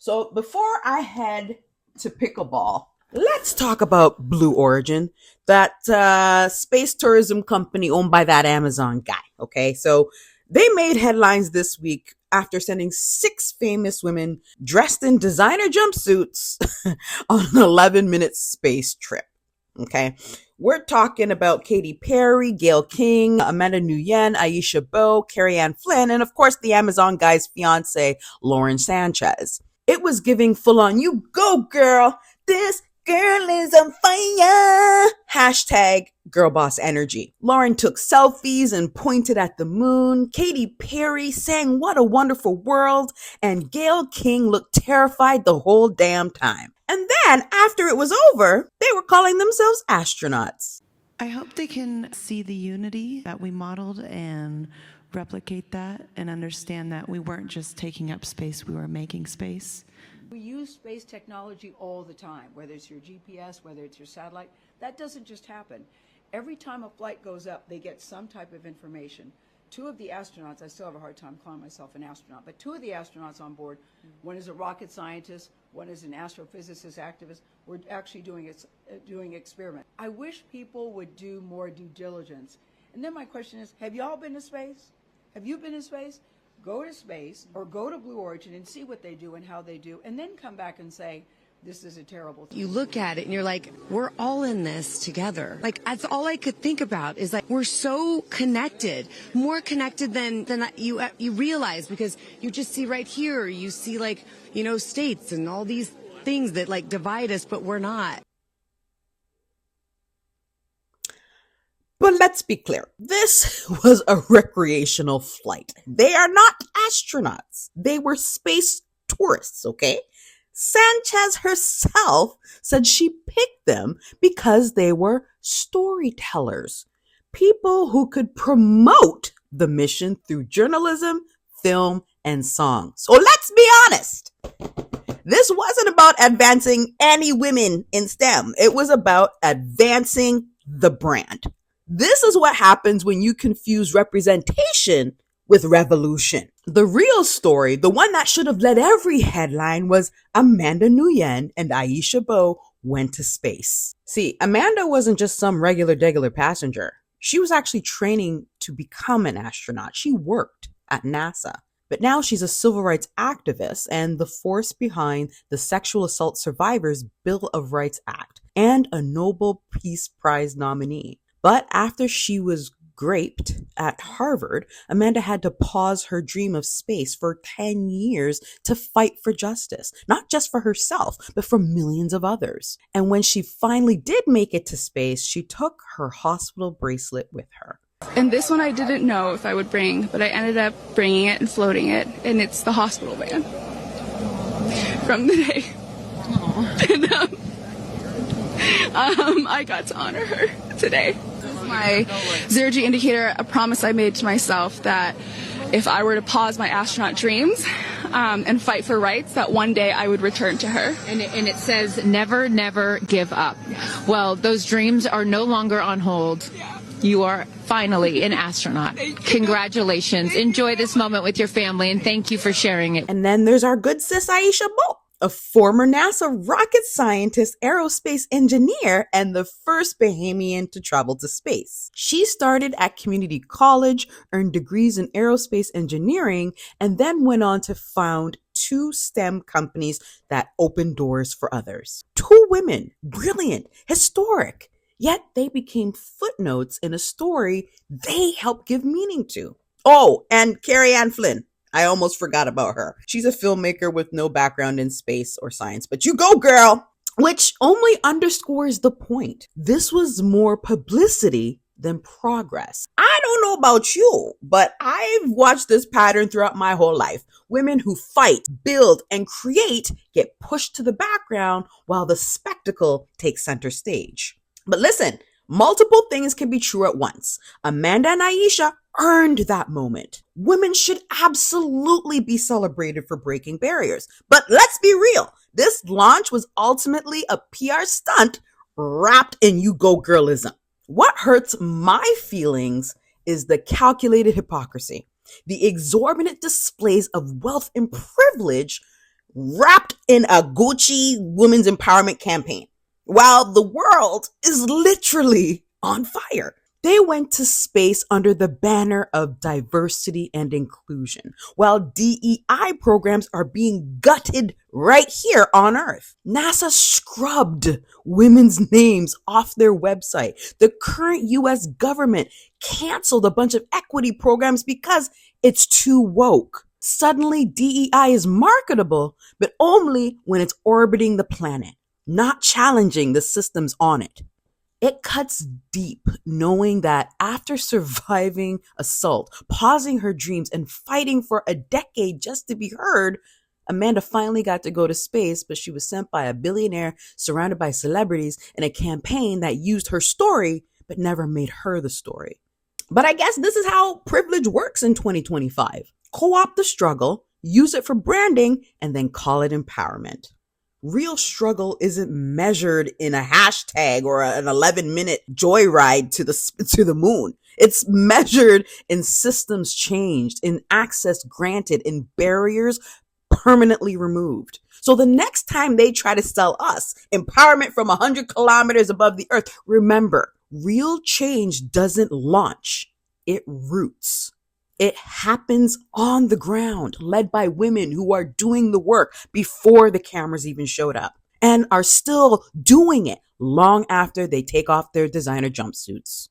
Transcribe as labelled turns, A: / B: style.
A: So before I head to pickleball, let's talk about Blue Origin, that space tourism company owned by that Amazon guy. Okay, so they made headlines this week after sending 6 famous women dressed in designer jumpsuits on an 11-minute space trip. Okay, we're talking about Katy Perry, Gayle King, Amanda Nguyen, Aisha Bowe, Keriann Flynn, and of course the Amazon guy's fiance, Lauren Sánchez. It was giving full on, you go girl, this girl is on fire. Hashtag girl boss energy. Lauren took selfies and pointed at the moon. Katy Perry sang what a wonderful world. And Gayle King looked terrified the whole damn time. And then after it was over, they were calling themselves astronauts.
B: I hope they can see the unity that we modeled and replicate that and understand that we weren't just taking up space, we were making space.
C: We use space technology all the time, whether it's your GPS, whether it's your satellite. That doesn't just happen. Every time a flight goes up, they get some type of information. 2 of the astronauts, I still have a hard time calling myself an astronaut, but 2 of the astronauts on board, one is a rocket scientist, one is an astrophysicist activist, we're actually doing experiments. I wish people would do more due diligence. And then my question is, have y'all been to space? Have you been to space? Go to space or go to Blue Origin and see what they do and how they do, and then come back and say, this is a terrible thing.
D: You look at it and you're like, we're all in this together. Like, that's all I could think about is like, we're so connected, more connected than you realize, because you just see right here, you see like, states and all these things that like divide us, but we're not.
A: But let's be clear, this was a recreational flight. They are not astronauts. They were space tourists, okay? Sánchez herself said she picked them because they were storytellers, people who could promote the mission through journalism, film, and song. So let's be honest. This wasn't about advancing any women in STEM. It was about advancing the brand. This is what happens when you confuse representation with revolution. The real story, the one that should have led every headline, was Amanda Nguyen and Aisha Bowe went to space. See, Amanda wasn't just some regular passenger. She was actually training to become an astronaut. She worked at NASA. But now she's a civil rights activist and the force behind the Sexual Assault Survivors Bill of Rights Act and a Nobel Peace Prize nominee. But after she was graped at Harvard, Amanda had to pause her dream of space for 10 years to fight for justice, not just for herself, but for millions of others. And when she finally did make it to space, she took her hospital bracelet with her.
E: And this one I didn't know if I would bring, but I ended up bringing it and floating it, and it's the hospital band from the day. And, I got to honor her today. This is my zero-G indicator, a promise I made to myself that if I were to pause my astronaut dreams and fight for rights, that one day I would return to her.
F: And it says, never, never give up. Well, those dreams are no longer on hold. You are finally an astronaut. Congratulations. Enjoy this moment with your family, and thank you for sharing it.
A: And then there's our good sis Aisha Bowe, a former NASA rocket scientist, aerospace engineer, and the first Bahamian to travel to space. She started at community college, earned degrees in aerospace engineering, and then went on to found 2 STEM companies that opened doors for others. 2 women, brilliant, historic. Yet they became footnotes in a story they helped give meaning to. Oh, and Keriann Flynn. I almost forgot about her. She's a filmmaker with no background in space or science, but you go, girl! Which only underscores the point. This was more publicity than progress. I don't know about you, but I've watched this pattern throughout my whole life. Women who fight, build, and create get pushed to the background while the spectacle takes center stage. But listen, multiple things can be true at once. Amanda and Aisha earned that moment. Women should absolutely be celebrated for breaking barriers. But let's be real. This launch was ultimately a PR stunt wrapped in you go girlism. What hurts my feelings is the calculated hypocrisy, the exorbitant displays of wealth and privilege wrapped in a Gucci women's empowerment campaign, while the world is literally on fire. They went to space under the banner of diversity and inclusion, while DEI programs are being gutted right here on Earth. NASA scrubbed women's names off their website. The current US government canceled a bunch of equity programs because it's too woke. Suddenly, DEI is marketable, but only when it's orbiting the planet, not challenging the systems on it. It cuts deep knowing that after surviving assault, pausing her dreams, and fighting for a decade just to be heard, Amanda finally got to go to space, but she was sent by a billionaire surrounded by celebrities in a campaign that used her story, but never made her the story. But I guess this is how privilege works in 2025. Co-opt the struggle, use it for branding, and then call it empowerment. Real struggle isn't measured in a hashtag or an 11-minute joyride to the moon. It's measured in systems changed, in access granted, in barriers permanently removed. So the next time they try to sell us empowerment from 100 kilometers above the earth, remember, real change doesn't launch, it roots. It happens on the ground, led by women who are doing the work before the cameras even showed up and are still doing it long after they take off their designer jumpsuits.